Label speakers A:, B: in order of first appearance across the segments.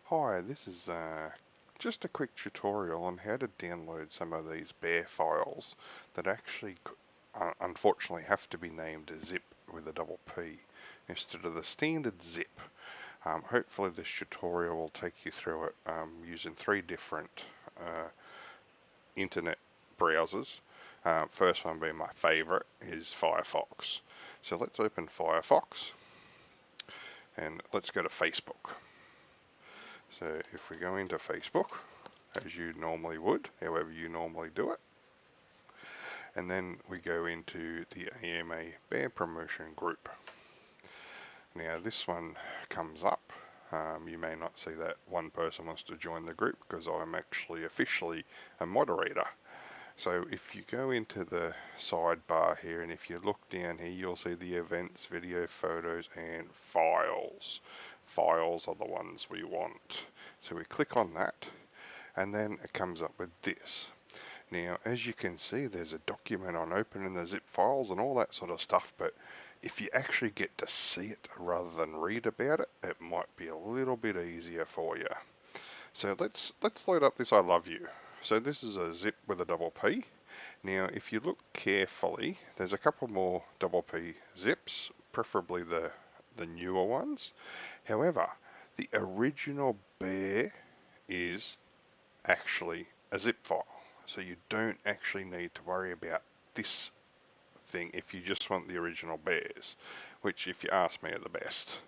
A: Hi, this is just a quick tutorial on how to download some of these bear files that actually unfortunately have to be named zip with a double P instead of the standard zip. Hopefully this tutorial will take you through it using three different internet browsers. First one being my favorite is Firefox. So let's open Firefox and let's go to Facebook. So if we go into Facebook, as you normally would, however you normally do it, and then we go into the AMEA Bear Promotion Group. Now this one comes up. You may not see that one person wants to join the group because I'm actually officially a moderator. So if you go into the sidebar here and if you look down here, you'll see the events, video, photos, and files. Files are the ones we want. So we click on that and then it comes up with this. Now, as you can see, there's a document on opening the zip files and all that sort of stuff, but if you actually get to see it rather than read about it, it might be a little bit easier for you. So let's load up this I love you. So this is a zip with a double P. Now if you look carefully, there's a couple more double P zips, preferably the newer ones. However, the original bear is actually a zip file. So you don't actually need to worry about this thing if you just want the original bears, which if you ask me are the best.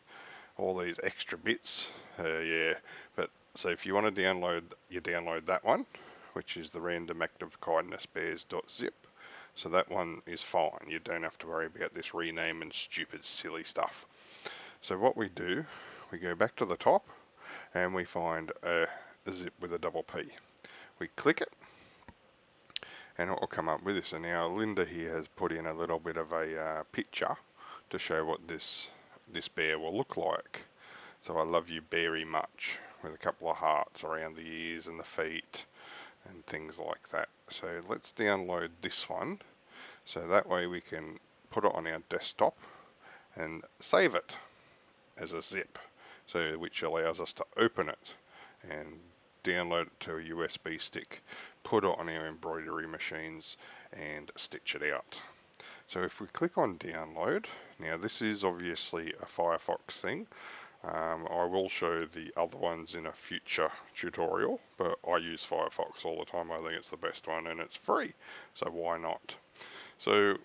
A: All these extra bits, yeah, but so if you want to download, you download that one, which is the random active kindness bears.zip. So that one is fine. You don't have to worry about this rename and stupid silly stuff. So what we do, we go back to the top and we find a zip with a double P. We click it and it will come up with this. And now Linda here has put in a little bit of a picture to show what this bear will look like. So I love you very much with a couple of hearts around the ears and the feet and things like that. So let's download this one so that way we can put it on our desktop and save it as a zip, so which allows us to open it and download it to a USB stick, put it on our embroidery machines and stitch it out. So if we click on download, now this is obviously a Firefox thing. I will show the other ones in a future tutorial, but I use Firefox all the time. I think it's the best one and it's free, so why not? So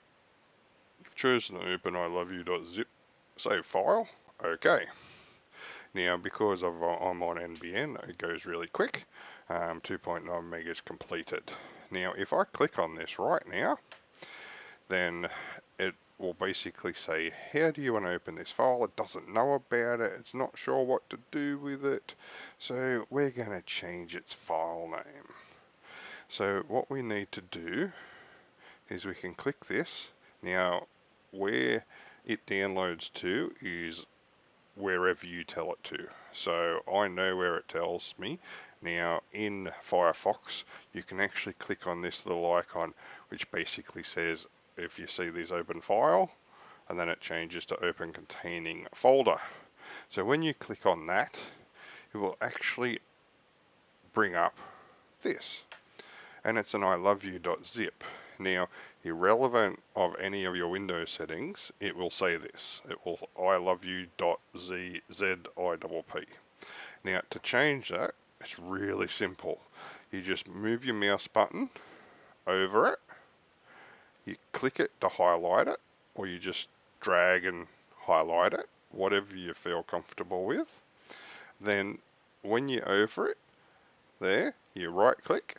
A: you've chosen to open I love you.zip, save file, okay. Now because I'm on NBN, it goes really quick, 2.9 megas completed. Now if I click on this right now, then it will basically say, how do you want to open this file? It doesn't know about it, it's not sure what to do with it, so we're going to change its file name. So what we need to do is we can click this. Now where it downloads to is wherever you tell it to. So I know where it tells me. Now in Firefox you can actually click on this little icon which basically says if you see this open file, and then it changes to open containing folder. So when you click on that, it will actually bring up this, and it's an I love you.zip. Now, irrelevant of any of your Windows settings, it will say this. It will I love you.zipp. Now, to change that, it's really simple. You just move your mouse button over it, you click it to highlight it, or you just drag and highlight it, whatever you feel comfortable with. Then when you're over it, there, you right click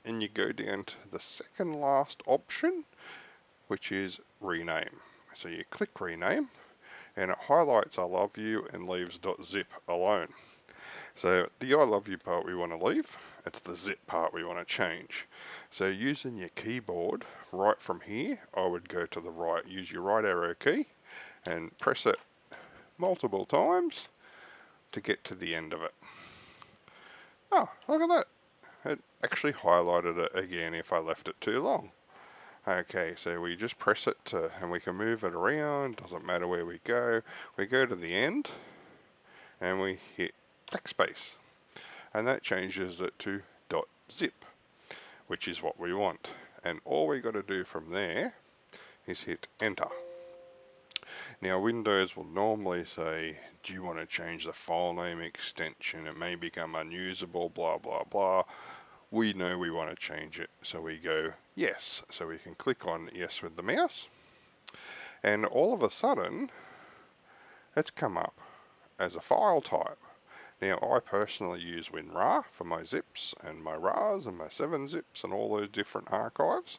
A: and you go down to the second last option, which is rename. So you click rename and it highlights I love you and leaves .zip alone. So the I love you part we want to leave, it's the zip part we want to change. So using your keyboard, right from here, I would go to the right, use your right arrow key and press it multiple times to get to the end of it. Oh, look at that. It actually highlighted it again if I left it too long. Okay, so we just press it to, and we can move it around, doesn't matter where we go. We go to the end and we hit backspace. and that changes it to .zip, which is what we want. And all we got to do from there is hit enter. Now Windows will normally say, do you want to change the file name extension? It may become unusable, blah, blah, blah. We know we want to change it, so we go yes. So we can click on yes with the mouse, and all of a sudden it's come up as a file type. Now I personally use WinRAR for my zips and my RARs and my 7-zips and all those different archives.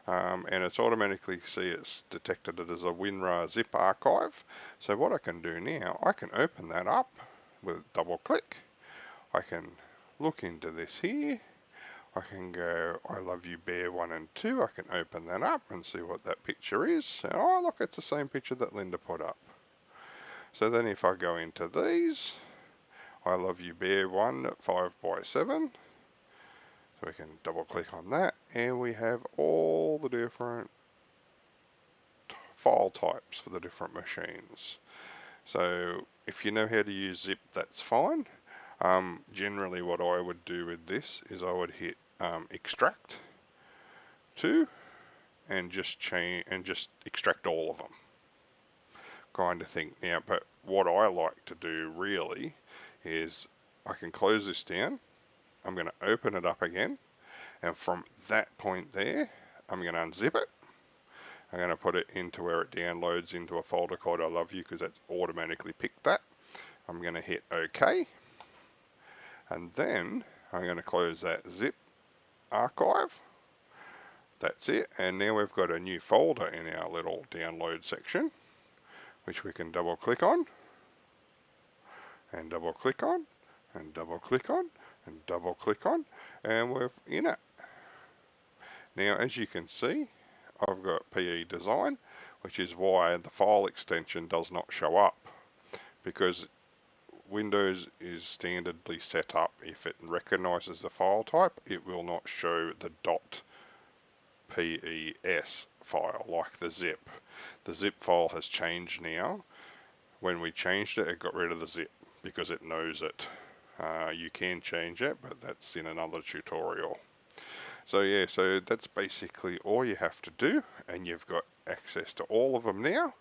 A: And it's automatically it's detected it as a WinRAR zip archive. So what I can do now, I can open that up with a double click. I can look into this here. I can go, I love you bear 1 and 2. I can open that up and see what that picture is. And, oh look, it's the same picture that Linda put up. So then if I go into these, I love you bear 1 at 5x7. So we can double click on that, and we have all the different file types for the different machines. So if you know how to use Zip, that's fine. Generally what I would do with this is I would hit extract to and just extract all of them, kind of thing. Now, but what I like to do really is I can close this down. I'm going to open it up again, and from that point there I'm going to unzip it. I'm going to put it into where it downloads into a folder called I Love You, because that's automatically picked that. I'm going to hit OK, and then I'm going to close that zip archive. That's it, and now we've got a new folder in our little download section, which we can double click on, and double click on, and double click on, and double click on, and we're in it. Now as you can see, I've got PE design, which is why the file extension does not show up, because Windows is standardly set up, if it recognizes the file type, it will not show the .pes file like the zip. The zip file has changed now. When we changed it, it got rid of the zip because it knows it. You can change it, but that's in another tutorial. So yeah, so that's basically all you have to do, and you've got access to all of them now.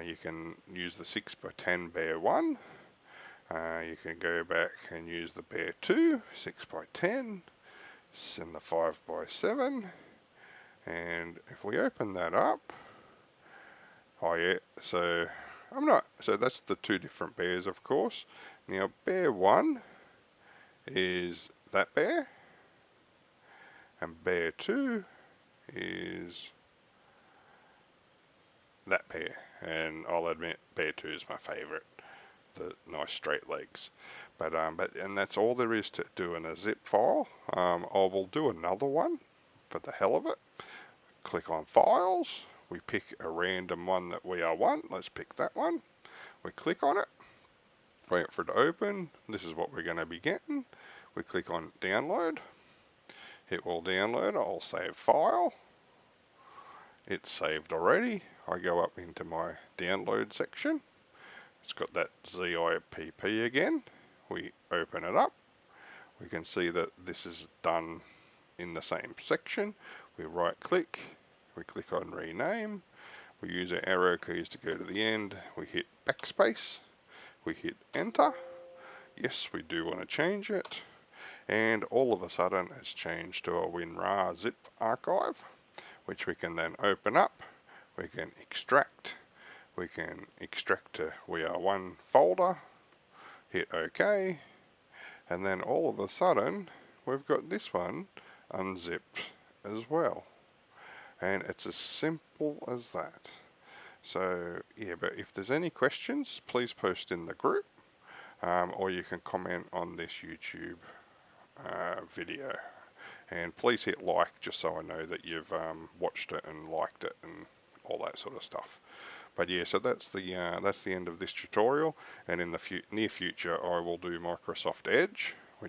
A: You can use the 6x10 bear 1. You can go back and use the bear 2, 6x10, and the 5x7. And if we open that up, oh yeah, so that's the two different bears, of course. Now bear 1 is that bear, and bear 2 is that bear, and I'll admit bear 2 is my favorite, the nice straight legs. But that's all there is to do in a zip file. I will do another one for the hell of it. Click on files, we pick a random one that we want. Let's pick that one. We click on it, wait for it to open. This is what we're going to be getting. We click on download. It will download. I'll save file. It's saved already. I go up into my download section. It's got that ZIPP again. We open it up. We can see that this is done in the same section. We right click. We click on rename. We use our arrow keys to go to the end. We hit backspace. We hit enter. Yes, we do want to change it. And all of a sudden it's changed to a WinRAR zip archive, which we can then open up. We can extract. We can extract to WinRAR1 folder, hit OK, and then all of a sudden we've got this one unzipped as well. And it's as simple as that. So yeah, but if there's any questions, please post in the group, or you can comment on this YouTube video, and please hit like just so I know that you've watched it and liked it and all that sort of stuff. But yeah, so that's the end of this tutorial, and in the near future I will do Microsoft Edge,